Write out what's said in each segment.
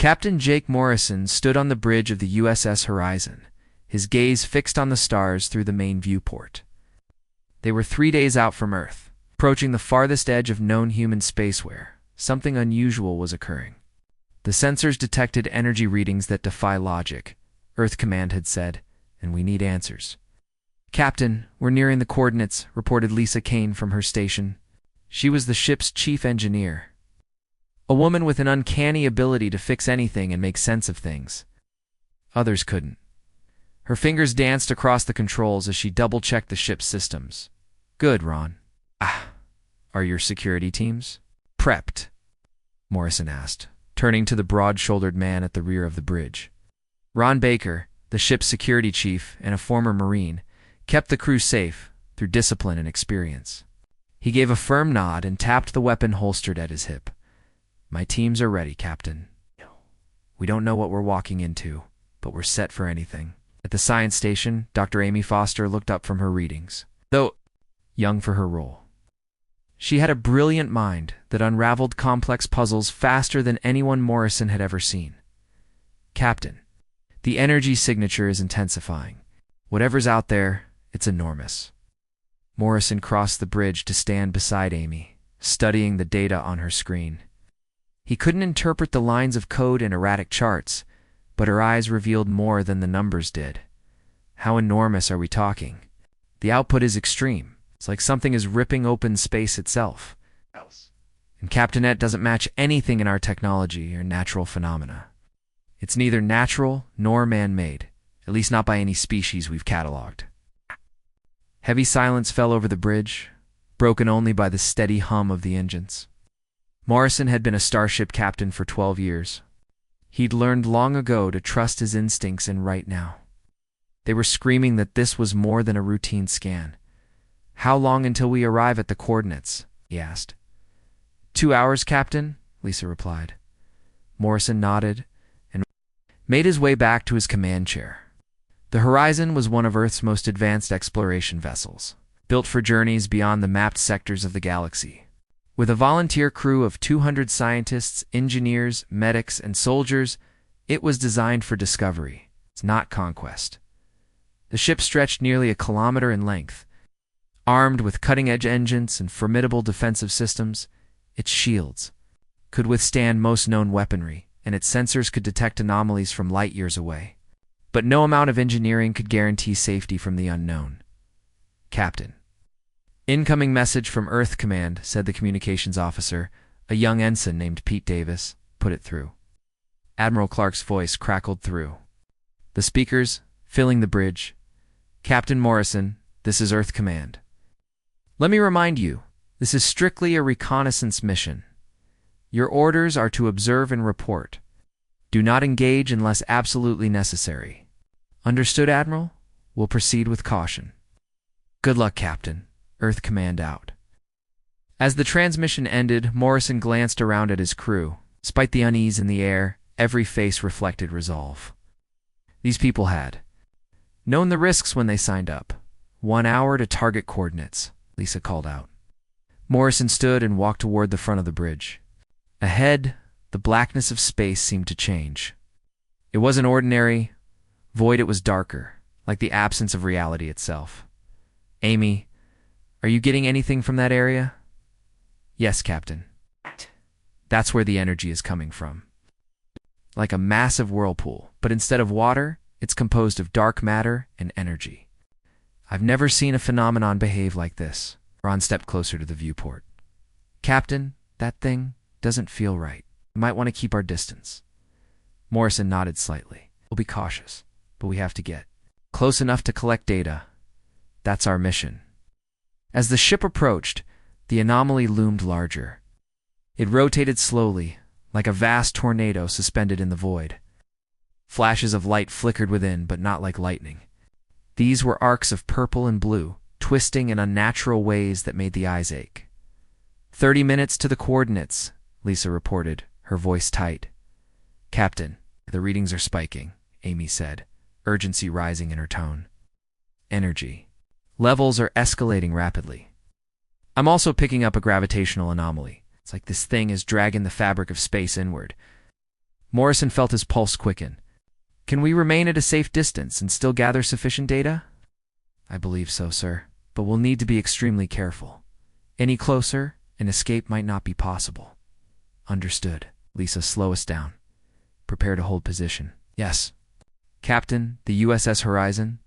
Captain Jake Morrison stood on the bridge of the USS Horizon, his gaze fixed on the stars through the main viewport. They were 3 days out from Earth, approaching the farthest edge of known human space where something unusual was occurring. The sensors detected energy readings that defy logic, Earth Command had said, and we need answers. "Captain, we're nearing the coordinates," reported Lisa Kane from her station. She was the ship's chief engineer. A woman with an uncanny ability to fix anything and make sense of things. Others couldn't. Her fingers danced across the controls as she double-checked the ship's systems. "Good, Ron." Are your security teams prepped?" Morrison asked, turning to the broad-shouldered man at the rear of the bridge. Ron Baker, the ship's security chief and a former Marine, kept the crew safe through discipline and experience. He gave a firm nod and tapped the weapon holstered at his hip. "My teams are ready, Captain. We don't know what we're walking into, but we're set for anything." At the science station, Dr. Amy Foster looked up from her readings, though young for her role. She had a brilliant mind that unraveled complex puzzles faster than anyone Morrison had ever seen. "Captain, the energy signature is intensifying. Whatever's out there, it's enormous." Morrison crossed the bridge to stand beside Amy, studying the data on her screen. He couldn't interpret the lines of code in erratic charts, but her eyes revealed more than the numbers did. How enormous are we talking? The output is extreme. It's like something is ripping open space itself. And Captainette doesn't match anything in our technology or natural phenomena. It's neither natural nor man-made, at least not by any species we've cataloged. Heavy silence fell over the bridge, broken only by the steady hum of the engines. Morrison had been a starship captain for 12 years. He'd learned long ago to trust his instincts and right now. They were screaming that this was more than a routine scan. "How long until we arrive at the coordinates?" he asked. 2 hours, Captain," Lisa replied. Morrison nodded and made his way back to his command chair. The Horizon was one of Earth's most advanced exploration vessels, built for journeys beyond the mapped sectors of the galaxy. With a volunteer crew of 200 scientists, engineers, medics, and soldiers, it was designed for discovery, not conquest. The ship stretched nearly 1 kilometer in length. Armed with cutting-edge engines and formidable defensive systems, its shields could withstand most known weaponry, and its sensors could detect anomalies from light years away. But no amount of engineering could guarantee safety from the unknown. "Captain." "Incoming message from Earth Command," said the communications officer, a young ensign named Pete Davis. "Put it through." Admiral Clark's voice crackled through the speakers, filling the bridge. "Captain Morrison, this is Earth Command. Let me remind you, this is strictly a reconnaissance mission. Your orders are to observe and report. Do not engage unless absolutely necessary." "Understood, Admiral. We'll proceed with caution." "Good luck, Captain." Earth Command out. As the transmission ended, Morrison glanced around at his crew. Despite the unease in the air, every face reflected resolve. These people had known the risks when they signed up. 1 hour to target coordinates, Lisa called out. Morrison stood and walked toward the front of the bridge. Ahead, the blackness of space seemed to change. It wasn't ordinary void, it was darker, like the absence of reality itself. "Amy, are you getting anything from that area?" "Yes, Captain. That's where the energy is coming from. Like a massive whirlpool, but instead of water, it's composed of dark matter and energy. I've never seen a phenomenon behave like this." Ron stepped closer to the viewport. "Captain, that thing doesn't feel right. We might want to keep our distance." Morrison nodded slightly. "We'll be cautious, but we have to get close enough to collect data. That's our mission." As the ship approached, the anomaly loomed larger. It rotated slowly, like a vast tornado suspended in the void. Flashes of light flickered within, but not like lightning. These were arcs of purple and blue, twisting in unnatural ways that made the eyes ache. 30 minutes to the coordinates," Lisa reported, her voice tight. "Captain, the readings are spiking," Amy said, urgency rising in her tone. "Energy levels are escalating rapidly. I'm also picking up a gravitational anomaly. It's like this thing is dragging the fabric of space inward. Morrison felt his pulse quicken. Can we remain at a safe distance and still gather sufficient data? I believe so, sir, but we'll need to be extremely careful. Any closer, an escape might not be possible. Understood. Lisa, slow us down. Prepare to hold position. Yes. Captain, the USS Horizon?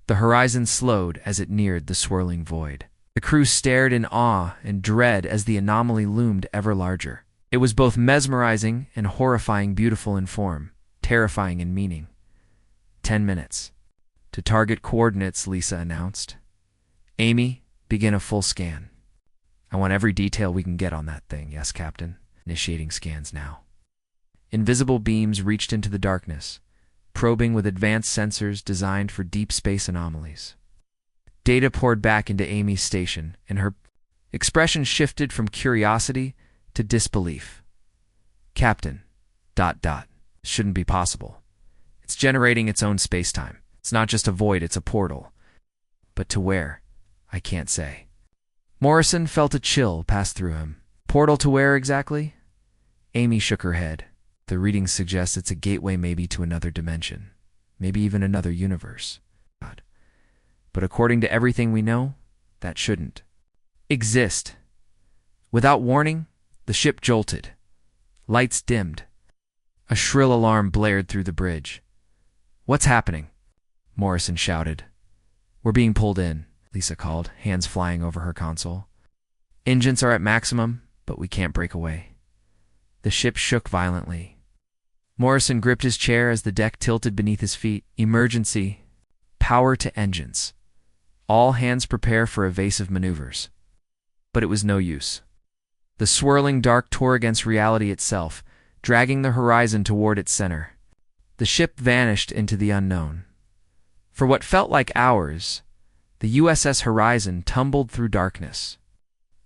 The Horizon slowed as it neared the swirling void. The crew stared in awe and dread as the anomaly loomed ever larger. It was both mesmerizing and horrifying, beautiful in form, terrifying in meaning. 10 minutes. To target coordinates, Lisa announced. Amy, begin a full scan. I want every detail we can get on that thing. Yes, Captain. Initiating scans now. Invisible beams reached into the darkness, probing with advanced sensors designed for deep space anomalies. Data poured back into Amy's station, and her expression shifted from curiosity to disbelief. Captain, ... Shouldn't be possible. It's generating its own space-time. It's not just a void, it's a portal. But to where? I can't say. Morrison felt a chill pass through him. Portal to where exactly? Amy shook her head. The reading suggests it's a gateway, maybe to another dimension. Maybe even another universe. But according to everything we know, that shouldn't exist. Without warning, the ship jolted. Lights dimmed. A shrill alarm blared through the bridge. What's happening? Morrison shouted. We're being pulled in, Lisa called, hands flying over her console. Engines are at maximum, but we can't break away. The ship shook violently. Morrison gripped his chair as the deck tilted beneath his feet. Emergency. Power to engines. All hands prepare for evasive maneuvers. But it was no use. The swirling dark tore against reality itself, dragging the horizon toward its center. The ship vanished into the unknown. For what felt like hours, the USS Horizon tumbled through darkness.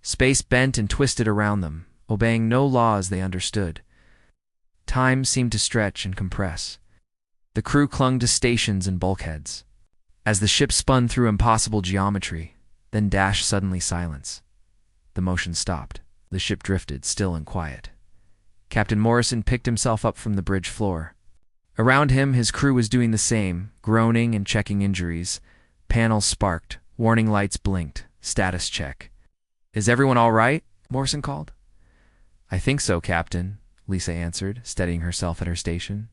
Space bent and twisted around them, obeying no laws they understood. Time seemed to stretch and compress. The crew clung to stations and bulkheads. As the ship spun through impossible geometry, then dashed suddenly silence. The motion stopped. The ship drifted, still and quiet. Captain Morrison picked himself up from the bridge floor. Around him, his crew was doing the same, groaning and checking injuries. Panels sparked, warning lights blinked. Status check. Is everyone all right? Morrison called. I think so, Captain, Lisa answered, steadying herself at her station.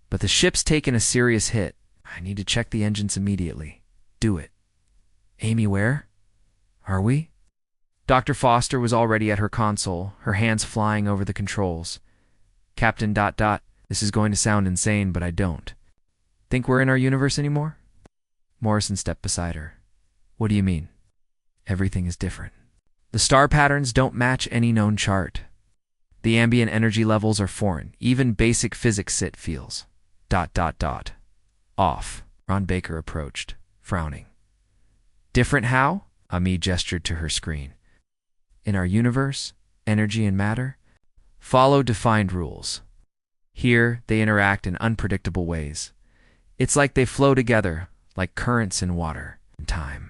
But the ship's taken a serious hit. I need to check the engines immediately. Do it. Amy, where? Are we? Dr. Foster was already at her console, her hands flying over the controls. Captain ... This is going to sound insane, but I don't. Think we're in our universe anymore? Morrison stepped beside her. What do you mean? Everything is different. The star patterns don't match any known chart. The ambient energy levels are foreign. Even basic physics it feels. ... Off. Ron Baker approached, frowning. Different how? Ami gestured to her screen. In our universe, energy and matter follow defined rules. Here, they interact in unpredictable ways. It's like they flow together, like currents in water and time.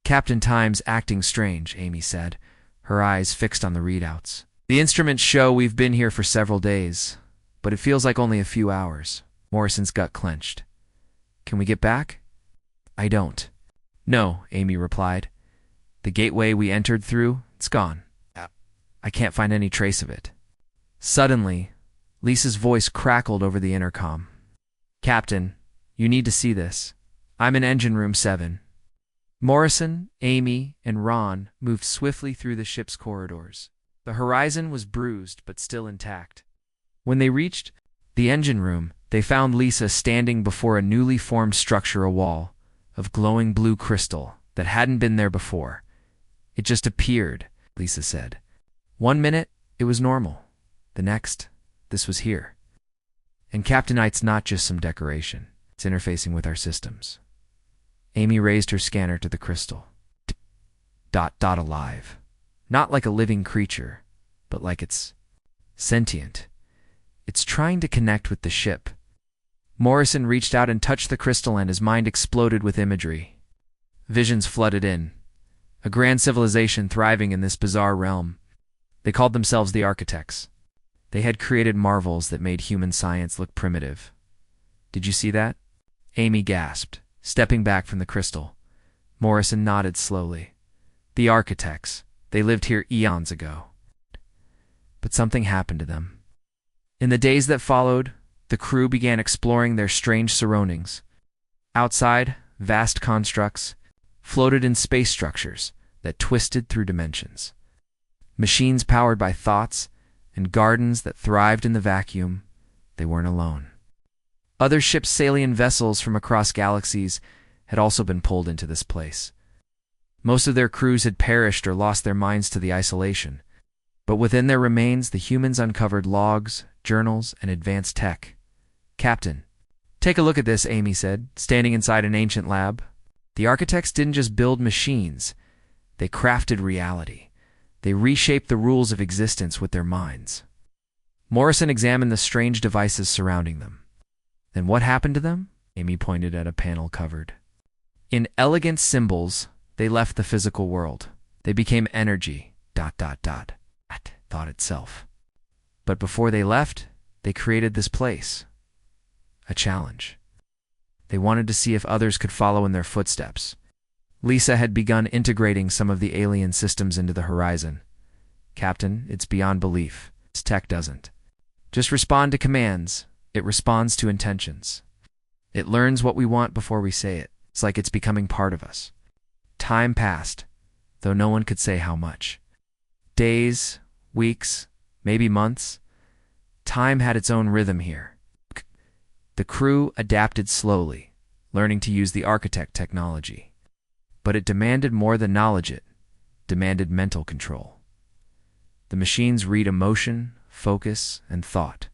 Captain Time's acting strange, Amy said, her eyes fixed on the readouts. The instruments show we've been here for several days, but it feels like only a few hours. Morrison's gut clenched. Can we get back? I don't. No, Amy replied. The gateway we entered through, it's gone. I can't find any trace of it. Suddenly, Lisa's voice crackled over the intercom. Captain, you need to see this. I'm in engine room 7. Morrison, Amy, and Ron moved swiftly through the ship's corridors. The horizon was bruised but still intact. When they reached the engine room, they found Lisa standing before a newly formed structure, a wall of glowing blue crystal that hadn't been there before. It just appeared, Lisa said. 1 minute, it was normal. The next, this was here. And Captainite's not just some decoration. It's interfacing with our systems. Amy raised her scanner to the crystal. ... alive. Not like a living creature, but like it's sentient. It's trying to connect with the ship. Morrison reached out and touched the crystal, and his mind exploded with imagery. Visions flooded in. A grand civilization thriving in this bizarre realm. They called themselves the Architects. They had created marvels that made human science look primitive. Did you see that? Amy gasped, stepping back from the crystal. Morrison nodded slowly. The architects. They lived here eons ago. But something happened to them. In the days that followed, the crew began exploring their strange surroundings. Outside, vast constructs floated in space structures that twisted through dimensions. Machines powered by thoughts and gardens that thrived in the vacuum. They weren't alone. Other ships sailing vessels from across galaxies had also been pulled into this place. Most of their crews had perished or lost their minds to the isolation. But within their remains, the humans uncovered logs, journals, and advanced tech. "Captain, take a look at this," Amy said, standing inside an ancient lab. The architects didn't just build machines. They crafted reality. They reshaped the rules of existence with their minds. Morrison examined the strange devices surrounding them. Then what happened to them? Amy pointed at a panel covered. In elegant symbols, they left the physical world. They became energy, ... thought itself. But before they left, they created this place. A challenge. They wanted to see if others could follow in their footsteps. Lisa had begun integrating some of the alien systems into the horizon. "Captain, it's beyond belief. This tech doesn't just respond to commands. It responds to intentions. It learns what we want before we say it. It's like it's becoming part of us." Time passed, though no one could say how much. Days, weeks, maybe months. Time had its own rhythm here. The crew adapted slowly, learning to use the architect technology. But it demanded more than knowledge. It demanded mental control. The machines read emotion, focus, and thought.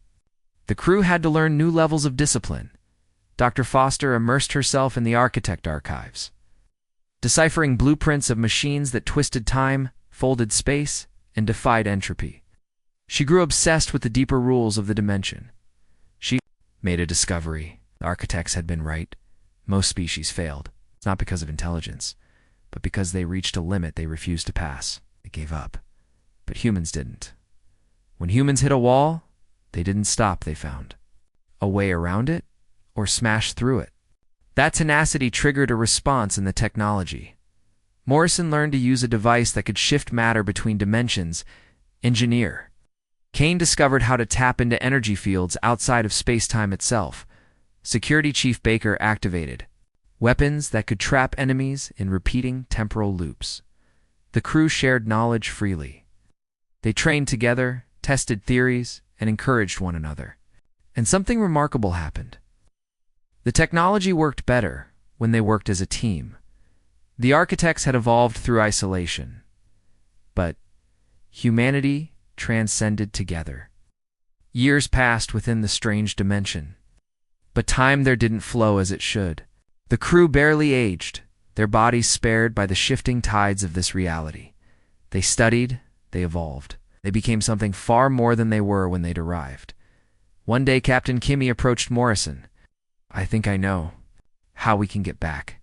The crew had to learn new levels of discipline. Dr. Foster immersed herself in the architect archives, deciphering blueprints of machines that twisted time, folded space, and defied entropy. She grew obsessed with the deeper rules of the dimension. She made a discovery. The architects had been right. Most species failed. It's not because of intelligence, but because they reached a limit they refused to pass. They gave up. But humans didn't. When humans hit a wall, they didn't stop, they found a way around it or smash through it. That tenacity triggered a response in the technology. Morrison learned to use a device that could shift matter between dimensions. Engineer. Kane discovered how to tap into energy fields outside of space-time itself. Security Chief Baker activated weapons that could trap enemies in repeating temporal loops. The crew shared knowledge freely. They trained together, tested theories, and encouraged one another. And something remarkable happened. The technology worked better when they worked as a team. The architects had evolved through isolation, but humanity transcended together. Years passed within the strange dimension, but time there didn't flow as it should. The crew barely aged, their bodies spared by the shifting tides of this reality. They studied, they evolved. They became something far more than they were when they'd arrived. One day, Captain Kimmy approached Morrison. "I think I know how we can get back."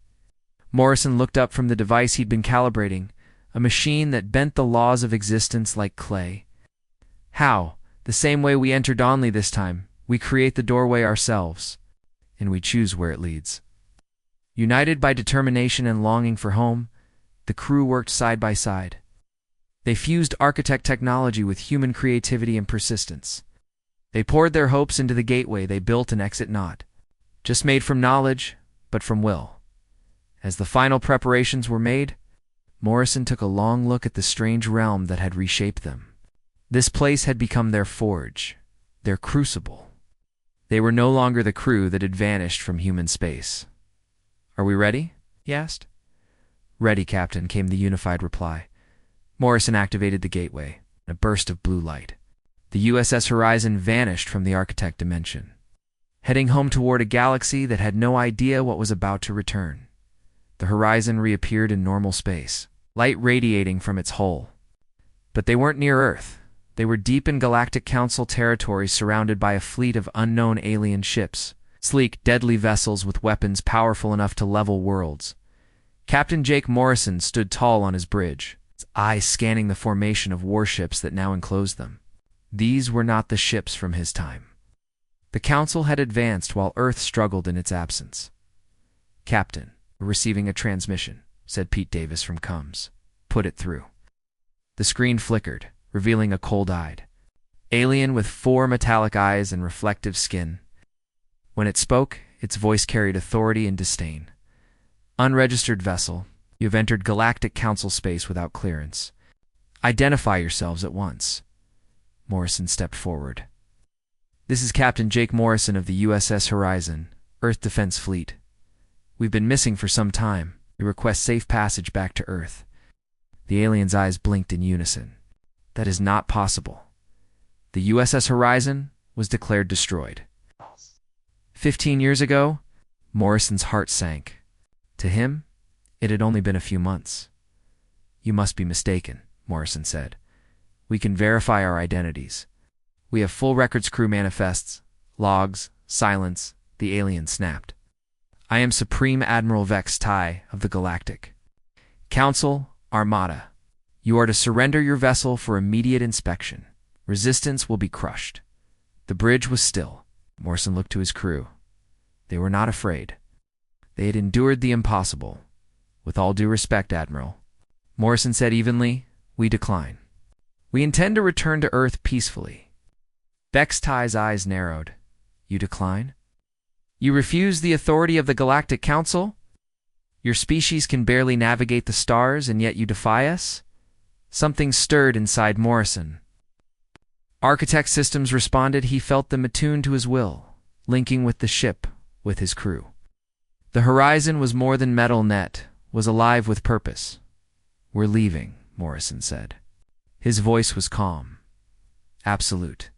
Morrison looked up from the device he'd been calibrating, a machine that bent the laws of existence like clay. "How? The same way we entered Donley this time. We create the doorway ourselves, and we choose where it leads." United by determination and longing for home, the crew worked side by side. They fused architect technology with human creativity and persistence. They poured their hopes into the gateway they built, an exit not just made from knowledge, but from will. As the final preparations were made, Morrison took a long look at the strange realm that had reshaped them. This place had become their forge, their crucible. They were no longer the crew that had vanished from human space. "Are we ready?" he asked. "Ready, Captain," came the unified reply. Morrison activated the gateway. In a burst of blue light, the USS Horizon vanished from the architect dimension, heading home toward a galaxy that had no idea what was about to return. The Horizon reappeared in normal space, light radiating from its hull. But they weren't near Earth. They were deep in Galactic Council territory, surrounded by a fleet of unknown alien ships, sleek, deadly vessels with weapons powerful enough to level worlds. Captain Jake Morrison stood tall on his bridge, his eyes scanning the formation of warships that now enclosed them. These were not the ships from his time. The Council had advanced while Earth struggled in its absence. "Captain, we're receiving a transmission," said Pete Davis from Combs. "Put it through." The screen flickered, revealing a cold-eyed alien with 4 metallic eyes and reflective skin. When it spoke, its voice carried authority and disdain. "Unregistered vessel, you have entered Galactic Council space without clearance. Identify yourselves at once." Morrison stepped forward. "This is Captain Jake Morrison of the USS Horizon, Earth Defense Fleet. We've been missing for some time. We request safe passage back to Earth." The alien's eyes blinked in unison. "That is not possible." The USS Horizon was declared destroyed. 15 years ago, Morrison's heart sank. To him, it had only been a few months. "You must be mistaken," Morrison said. "We can verify our identities. We have full records crew manifests, logs, silence." The alien snapped. "I am Supreme Admiral Vex Tai of the Galactic Council Armada. You are to surrender your vessel for immediate inspection. Resistance will be crushed." The bridge was still. Morrison looked to his crew. They were not afraid. They had endured the impossible. "With all due respect, Admiral," Morrison said evenly, "we decline. We intend to return to Earth peacefully." Vex Tai's eyes narrowed. "You decline? You refuse the authority of the Galactic Council? Your species can barely navigate the stars, and yet you defy us?" Something stirred inside Morrison. Architect Systems responded. He felt them attuned to his will, linking with the ship, with his crew. The Horizon was more than metal net, was alive with purpose. "We're leaving," Morrison said. His voice was calm. "Absolute."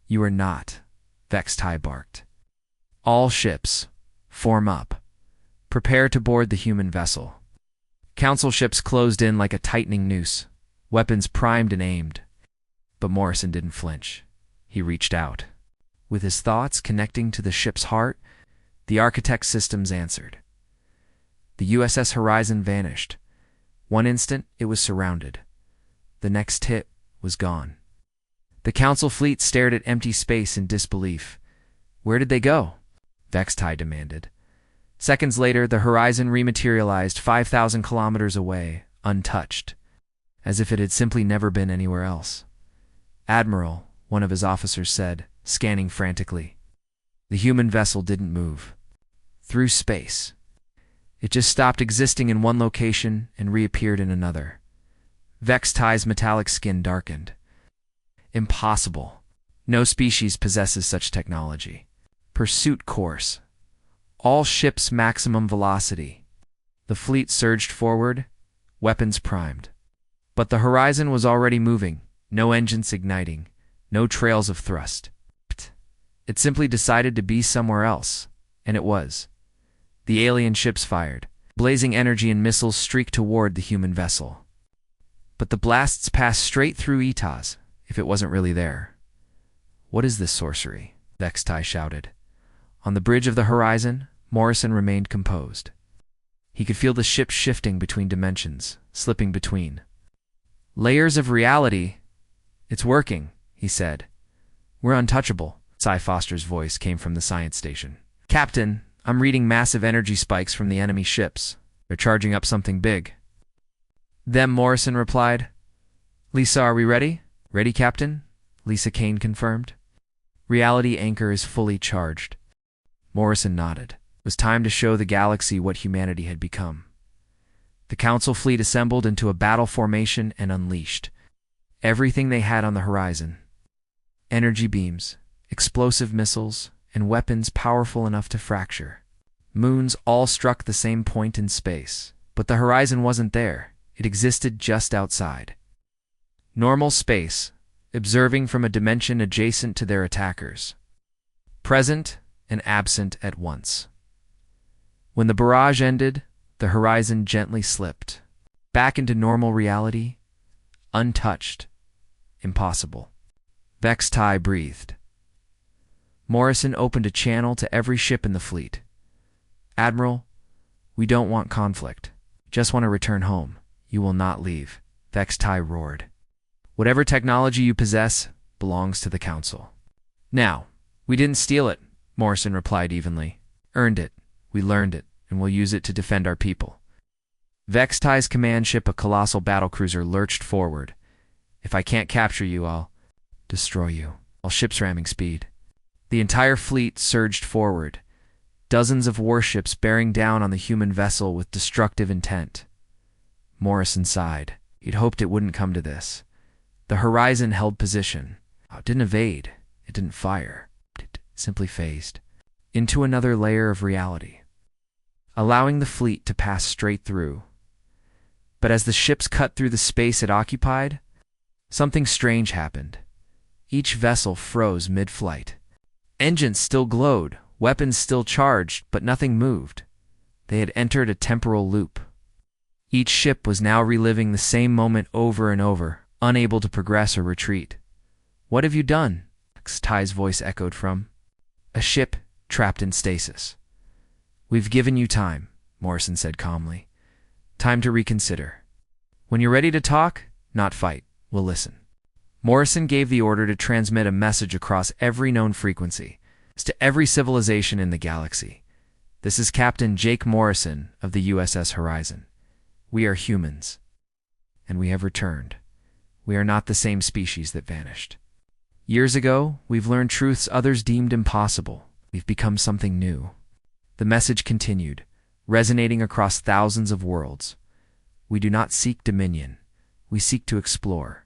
"You are not," Vex Tai barked. "All ships, form up. Prepare to board the human vessel." Council ships closed in like a tightening noose, weapons primed and aimed. But Morrison didn't flinch. He reached out. With his thoughts connecting to the ship's heart, the Architect Systems answered. The USS Horizon vanished. One instant, it was surrounded. The next hit was gone. The Council fleet stared at empty space in disbelief. "Where did they go?" Vex Tai demanded. Seconds later, the Horizon rematerialized 5,000 kilometers away, untouched, as if it had simply never been anywhere else. "Admiral," one of his officers said, scanning frantically. The human vessel didn't move. Through space. It just stopped existing in one location and reappeared in another. Vex Tai's metallic skin darkened. "Impossible. No species possesses such technology. Pursuit course. All ships maximum velocity." The fleet surged forward, weapons primed. But the Horizon was already moving, no engines igniting, no trails of thrust. It simply decided to be somewhere else, and it was. The alien ships fired. Blazing energy and missiles streaked toward the human vessel. But the blasts passed straight through Itaz, if it wasn't really there. "What is this sorcery?" Vex Tai shouted. On the bridge of the Horizon, Morrison remained composed. He could feel the ship shifting between dimensions, slipping between layers of reality. "It's working," he said. "We're untouchable." Cy Foster's voice came from the science station. "Captain, I'm reading massive energy spikes from the enemy ships. They're charging up something big." "Them," Morrison replied. "Lisa, are we ready?" "Ready, Captain," Lisa Kane confirmed. "Reality anchor is fully charged." Morrison nodded. It was time to show the galaxy what humanity had become. The Council fleet assembled into a battle formation and unleashed everything they had on the Horizon. Energy beams, explosive missiles, and weapons powerful enough to fracture. Moons all struck the same point in space, but the Horizon wasn't there. It existed just outside. Normal space, observing from a dimension adjacent to their attackers. Present and absent at once. When the barrage ended, the Horizon gently slipped. Back into normal reality, untouched, impossible. Vex Tai breathed. Morrison opened a channel to every ship in the fleet. "Admiral, we don't want conflict. Just want to return home. You will not leave." Vex Tai roared. "Whatever technology you possess, belongs to the Council. Now, we didn't steal it, Morrison replied evenly. Earned it, we learned it, and we'll use it to defend our people. Vextai's command ship, a colossal battlecruiser, lurched forward. If I can't capture you, I'll destroy you. All ships ramming speed. The entire fleet surged forward, dozens of warships bearing down on the human vessel with destructive intent. Morrison sighed. He'd hoped it wouldn't come to this. The Horizon held position. It didn't evade. It didn't fire. It simply phased into another layer of reality, allowing the fleet to pass straight through. But as the ships cut through the space it occupied, something strange happened. Each vessel froze mid-flight. Engines still glowed, weapons still charged, but nothing moved. They had entered a temporal loop. Each ship was now reliving the same moment over and over, unable to progress or retreat. What have you done? Ty's voice echoed from a ship trapped in stasis. We've given you time, Morrison said calmly. Time to reconsider. When you're ready to talk, not fight, we'll listen. Morrison gave the order to transmit a message across every known frequency, to every civilization in the galaxy. This is Captain Jake Morrison of the USS Horizon. We are humans, and we have returned. We are not the same species that vanished. Years ago, we've learned truths others deemed impossible. We've become something new. The message continued, resonating across thousands of worlds. We do not seek dominion. We seek to explore,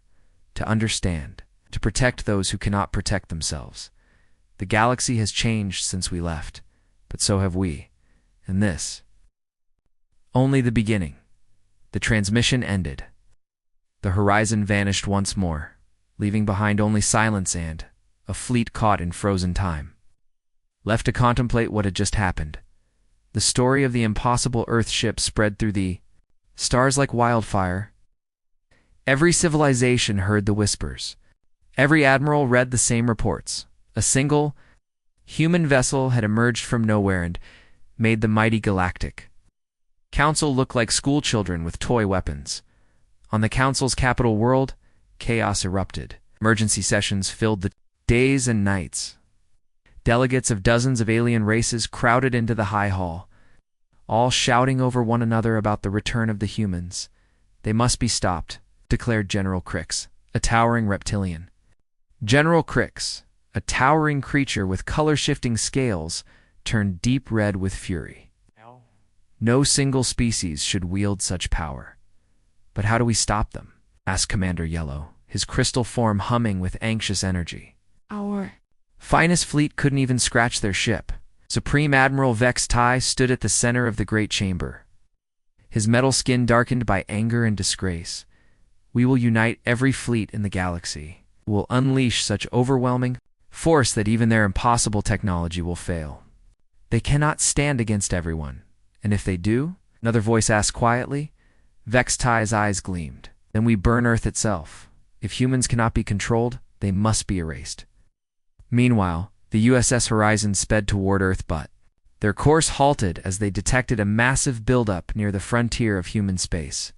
to understand, to protect those who cannot protect themselves. The galaxy has changed since we left, but so have we. And this, only the beginning. The transmission ended. The horizon vanished once more, leaving behind only silence and a fleet caught in frozen time. Left to contemplate what had just happened, the story of the impossible Earth ship spread through the stars like wildfire. Every civilization heard the whispers. Every admiral read the same reports. A single, human vessel had emerged from nowhere and made the mighty galactic Council look like schoolchildren with toy weapons. On the Council's capital world, chaos erupted. Emergency sessions filled the days and nights. Delegates of dozens of alien races crowded into the high hall, all shouting over one another about the return of the humans. They must be stopped, declared General Crix, a towering reptilian. General Crix, a towering creature with color-shifting scales, turned deep red with fury. No single species should wield such power. But how do we stop them? Asked Commander Yellow, his crystal form humming with anxious energy. Our finest fleet couldn't even scratch their ship. Supreme Admiral Vextai stood at the center of the great chamber, his metal skin darkened by anger and disgrace. We will unite every fleet in the galaxy. We will unleash such overwhelming force that even their impossible technology will fail. They cannot stand against everyone. And if they do, another voice asked quietly. Vextai's eyes gleamed. Then we burn Earth itself. If humans cannot be controlled, they must be erased. Meanwhile, the USS Horizon sped toward Earth, but their course halted as they detected a massive buildup near the frontier of human space.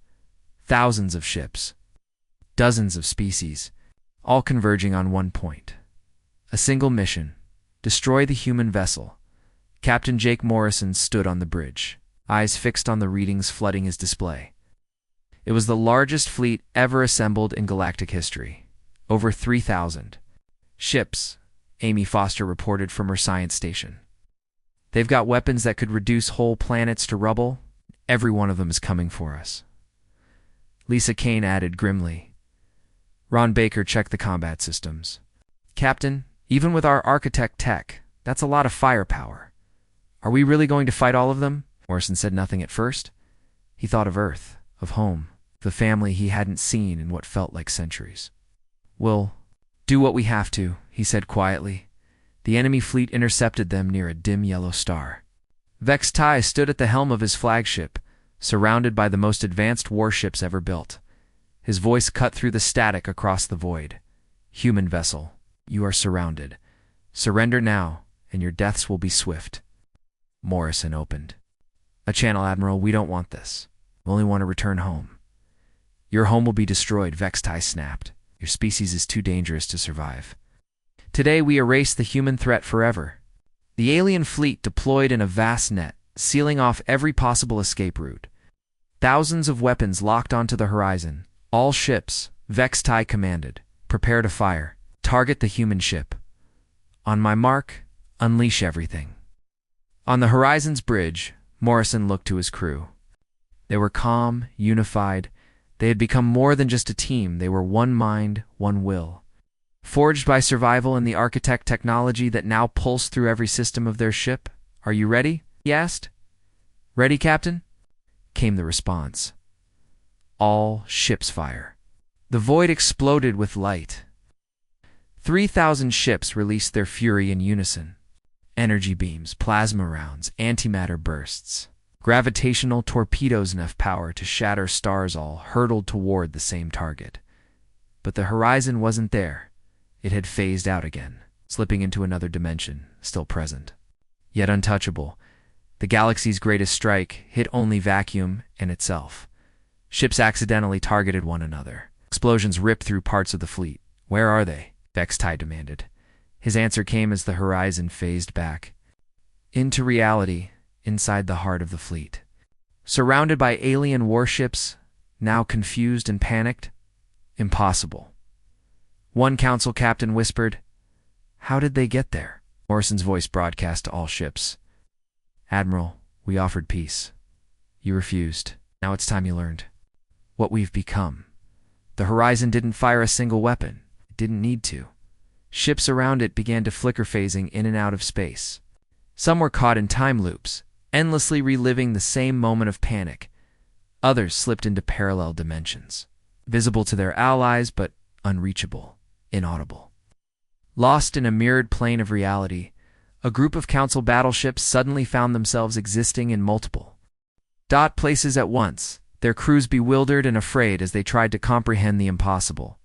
Thousands of ships, dozens of species, all converging on one point. A single mission: destroy the human vessel. Captain Jake Morrison stood on the bridge, eyes fixed on the readings flooding his display. It was the largest fleet ever assembled in galactic history. Over 3,000 ships, Amy Foster reported from her science station. They've got weapons that could reduce whole planets to rubble. Every one of them is coming for us. Lisa Kane added grimly. Ron Baker checked the combat systems. Captain, even with our architect tech, that's a lot of firepower. Are we really going to fight all of them? Morrison said nothing at first. He thought of Earth, of home, the family he hadn't seen in what felt like centuries. We'll do what we have to, he said quietly. The enemy fleet intercepted them near a dim yellow star. Vextai stood at the helm of his flagship, surrounded by the most advanced warships ever built. His voice cut through the static across the void. Human vessel, you are surrounded. Surrender now, and your deaths will be swift. Morrison opened. A channel, Admiral, we don't want this. We only want to return home. Your home will be destroyed, Vextai snapped. Your species is too dangerous to survive. Today we erase the human threat forever. The alien fleet deployed in a vast net, sealing off every possible escape route. Thousands of weapons locked onto the horizon. All ships, Vextai commanded, prepare to fire. Target the human ship. On my mark, unleash everything. On the horizon's bridge, Morrison looked to his crew. They were calm, unified. They had become more than just a team. They were one mind, one will. Forged by survival and the architect technology that now pulsed through every system of their ship. Are you ready? He asked. Ready, Captain? Came the response. All ships fire. The void exploded with light. 3,000 ships released their fury in unison. Energy beams, plasma rounds, antimatter bursts. Gravitational torpedoes enough power to shatter stars all hurtled toward the same target. But the horizon wasn't there. It had phased out again, slipping into another dimension, still present. Yet untouchable, the galaxy's greatest strike hit only vacuum and itself. Ships accidentally targeted one another. Explosions ripped through parts of the fleet. Where are they? Vextai demanded. His answer came as the horizon phased back. Into reality, inside the heart of the fleet. Surrounded by alien warships, now confused and panicked. Impossible. One council captain whispered, How did they get there? Morrison's voice broadcast to all ships. Admiral, we offered peace. You refused. Now it's time you learned what we've become. The horizon didn't fire a single weapon. It didn't need to. Ships around it began to flicker, phasing in and out of space. Some were caught in time loops, endlessly reliving the same moment of panic. Others slipped into parallel dimensions, visible to their allies but unreachable, inaudible. Lost in a mirrored plane of reality, a group of Council battleships suddenly found themselves existing in multiple places at once, their crews bewildered and afraid as they tried to comprehend the impossible.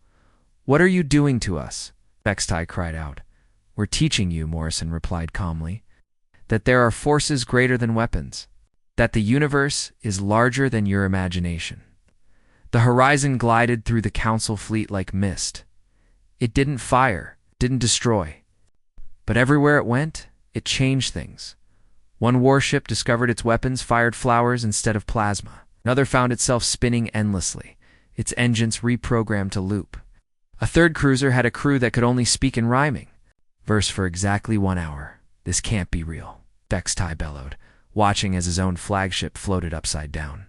What are you doing to us? Vextai cried out. We're teaching you, Morrison replied calmly, that there are forces greater than weapons, that the universe is larger than your imagination. The horizon glided through the Council fleet like mist. It didn't fire, didn't destroy. But everywhere it went, it changed things. One warship discovered its weapons fired flowers instead of plasma. Another found itself spinning endlessly, its engines reprogrammed to loop. A third cruiser had a crew that could only speak in rhyming verse for exactly 1 hour. This can't be real, Vextai bellowed, watching as his own flagship floated upside down.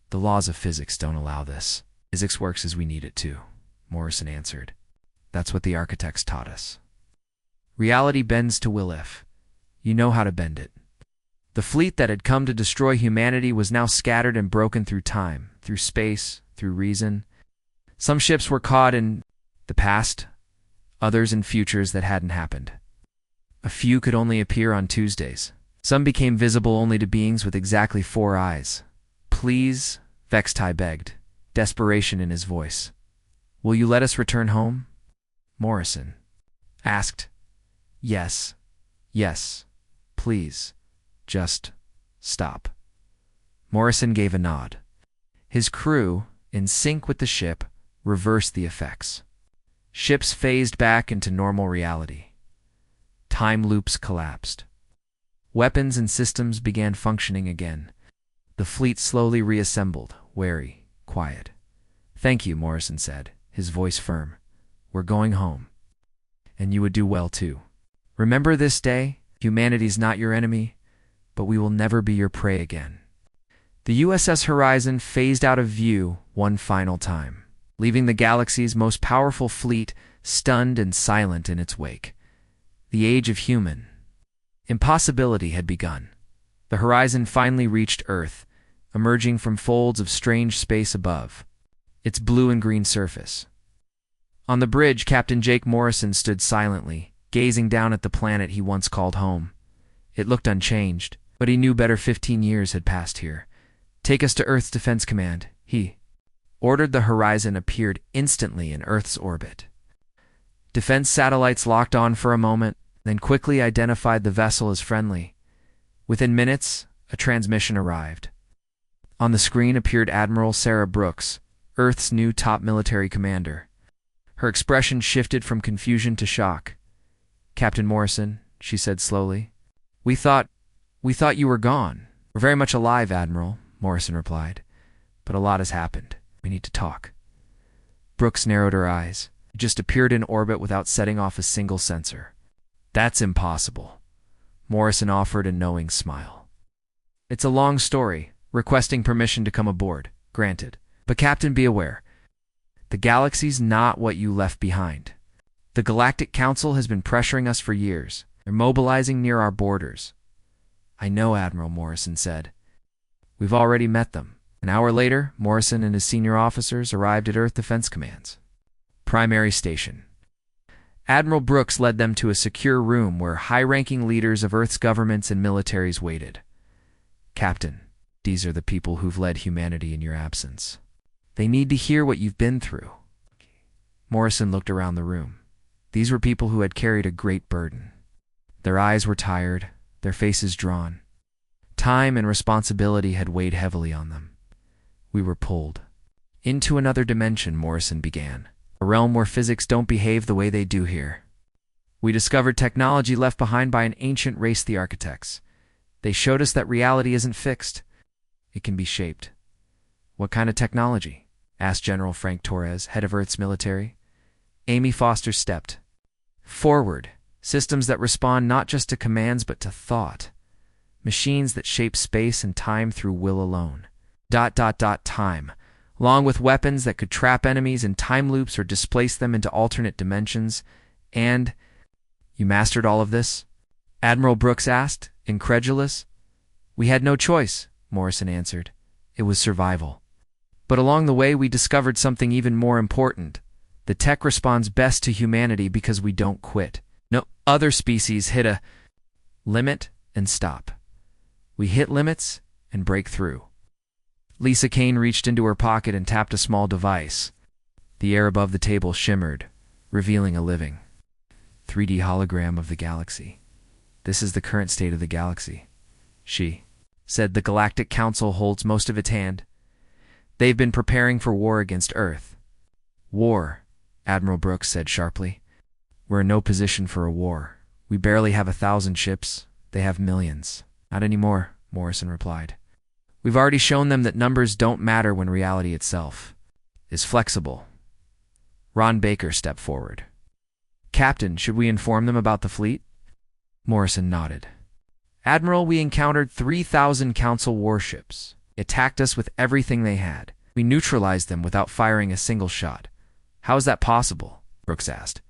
The laws of physics don't allow this. Physics works as we need it to, Morrison answered. That's what the architects taught us. Reality bends to will if you know how to bend it. The fleet that had come to destroy humanity was now scattered and broken through time, through space, through reason. Some ships were caught in the past, others in futures that hadn't happened. A few could only appear on Tuesdays. Some became visible only to beings with exactly 4 eyes. Please, Vextai begged, desperation in his voice. Will you let us return home? Morrison asked. Yes, please. Just stop. Morrison gave a nod. His crew, in sync with the ship, reversed the effects. Ships phased back into normal reality. Time loops collapsed. Weapons and systems began functioning again. The fleet slowly reassembled, wary, quiet. Thank you, Morrison said, his voice firm. We're going home. And you would do well too. Remember this day, humanity's not your enemy, but we will never be your prey again. The USS Horizon phased out of view one final time, leaving the galaxy's most powerful fleet stunned and silent in its wake. The age of human impossibility had begun. The horizon finally reached Earth, emerging from folds of strange space above, its blue and green surface. On the bridge, Captain Jake Morrison stood silently, gazing down at the planet he once called home. It looked unchanged, but he knew better. 15 years had passed here. Take us to Earth's Defense Command, he ordered. The horizon appeared instantly in Earth's orbit. Defense satellites locked on for a moment, then quickly identified the vessel as friendly. Within minutes, a transmission arrived. On the screen appeared Admiral Sarah Brooks, Earth's new top military commander. Her expression shifted from confusion to shock. "Captain Morrison," she said slowly, We thought you were gone." "We're very much alive, Admiral," Morrison replied. "But a lot has happened. We need to talk." Brooks narrowed her eyes. "You just appeared in orbit without setting off a single sensor." "That's impossible," Morrison offered a knowing smile. "It's a long story. Requesting permission to come aboard. Granted. But Captain, be aware. The galaxy's not what you left behind. The Galactic Council has been pressuring us for years. They're mobilizing near our borders." "I know, Admiral," Morrison said. "We've already met them." An hour later, Morrison and his senior officers arrived at Earth Defense Command's primary station. Admiral Brooks led them to a secure room where high-ranking leaders of Earth's governments and militaries waited. "Captain, these are the people who've led humanity in your absence. They need to hear what you've been through." Morrison looked around the room. These were people who had carried a great burden. Their eyes were tired, their faces drawn. Time and responsibility had weighed heavily on them. "We were pulled into another dimension," Morrison began. "A realm where physics don't behave the way they do here. We discovered technology left behind by an ancient race, the architects. They showed us that reality isn't fixed. It can be shaped." "What kind of technology?" asked General Frank Torres, head of Earth's military. Amy Foster stepped forward. "Systems that respond not just to commands but to thought. Machines that shape space and time through will alone. Time. Along with weapons that could trap enemies in time loops or displace them into alternate dimensions. And..." "You mastered all of this?" Admiral Brooks asked, incredulous. "We had no choice," Morrison answered. "It was survival. But along the way we discovered something even more important. The tech responds best to humanity because we don't quit. No other species hit a limit and stop. We hit limits and break through." Lisa Kane reached into her pocket and tapped a small device. The air above the table shimmered, revealing a living 3D hologram of the galaxy. "This is the current state of the galaxy," she said. "The Galactic Council holds most of its hand. They've been preparing for war against Earth." "War," Admiral Brooks said sharply. "We're in no position for a war. We barely have 1,000 ships. They have millions." "Not anymore," Morrison replied. "We've already shown them that numbers don't matter when reality itself is flexible." Ron Baker stepped forward. "Captain, should we inform them about the fleet?" Morrison nodded. "Admiral, we encountered 3,000 Council warships. They attacked us with everything they had. We neutralized them without firing a single shot." "How is that possible?" Brooks asked.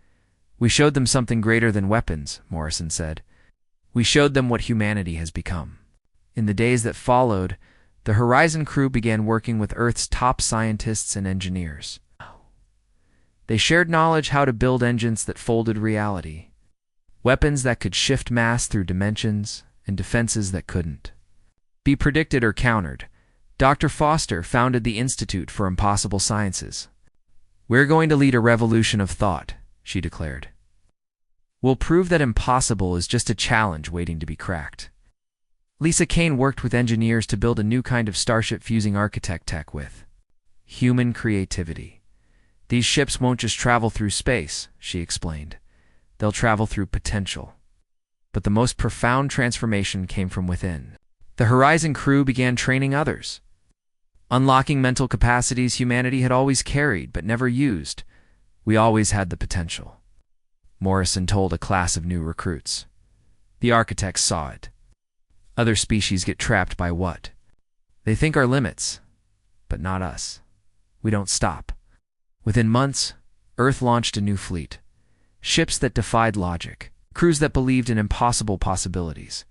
"We showed them something greater than weapons," Morrison said. "We showed them what humanity has become." In the days that followed, the Horizon crew began working with Earth's top scientists and engineers. They shared knowledge how to build engines that folded reality, weapons that could shift mass through dimensions, and defenses that couldn't be predicted or countered. Dr. Foster founded the Institute for Impossible Sciences. "We're going to lead a revolution of thought," she declared. "We'll prove that impossible is just a challenge waiting to be cracked." Lisa Kane worked with engineers to build a new kind of starship fusing architect tech with human creativity. "These ships won't just travel through space," she explained. "They'll travel through potential." But the most profound transformation came from within. The Horizon crew began training others, unlocking mental capacities humanity had always carried but never used. "We always had the potential," Morrison told a class of new recruits. "The architects saw it. Other species get trapped by what they think are limits, but not us. We don't stop." Within months, Earth launched a new fleet. Ships that defied logic, crews that believed in impossible possibilities,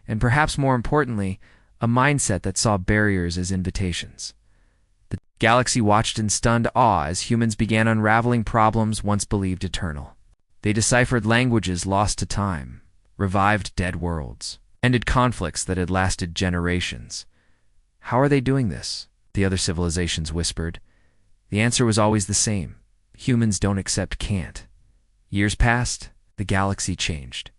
and perhaps more importantly, a mindset that saw barriers as invitations. The galaxy watched in stunned awe as humans began unraveling problems once believed eternal. They deciphered languages lost to time, revived dead worlds, ended conflicts that had lasted generations. "How are they doing this?" the other civilizations whispered. The answer was always the same. Humans don't accept can't. Years passed, the galaxy changed.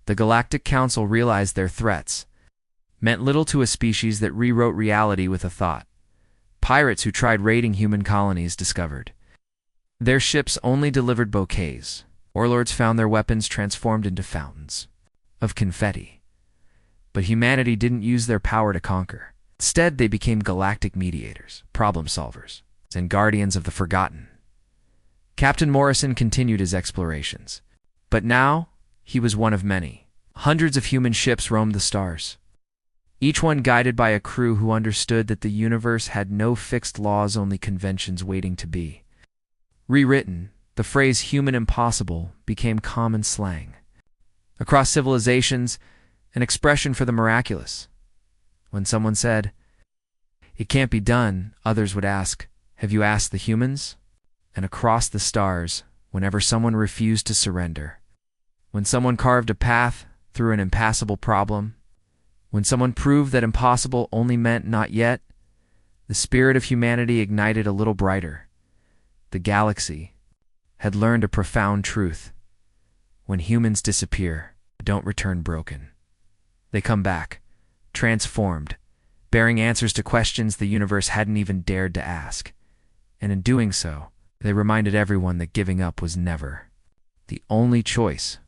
The Galactic Council realized their threats meant little to a species that rewrote reality with a thought. Pirates who tried raiding human colonies discovered Their ships only delivered bouquets. Warlords found their weapons transformed into fountains of confetti. But humanity didn't use their power to conquer. Instead, they became galactic mediators, problem solvers, and guardians of the forgotten. Captain Morrison continued his explorations. But now, he was one of many. Hundreds of human ships roamed the stars, each one guided by a crew who understood that the universe had no fixed laws, only conventions waiting to be rewritten. The phrase human impossible became common slang. Across civilizations, an expression for the miraculous. When someone said, "It can't be done," others would ask, "Have you asked the humans?" And across the stars, whenever someone refused to surrender, when someone carved a path through an impassable problem, when someone proved that impossible only meant not yet, the spirit of humanity ignited a little brighter. The galaxy had learned a profound truth. When humans disappear, they don't return broken. They come back, transformed, bearing answers to questions the universe hadn't even dared to ask. And in doing so, they reminded everyone that giving up was never the only choice.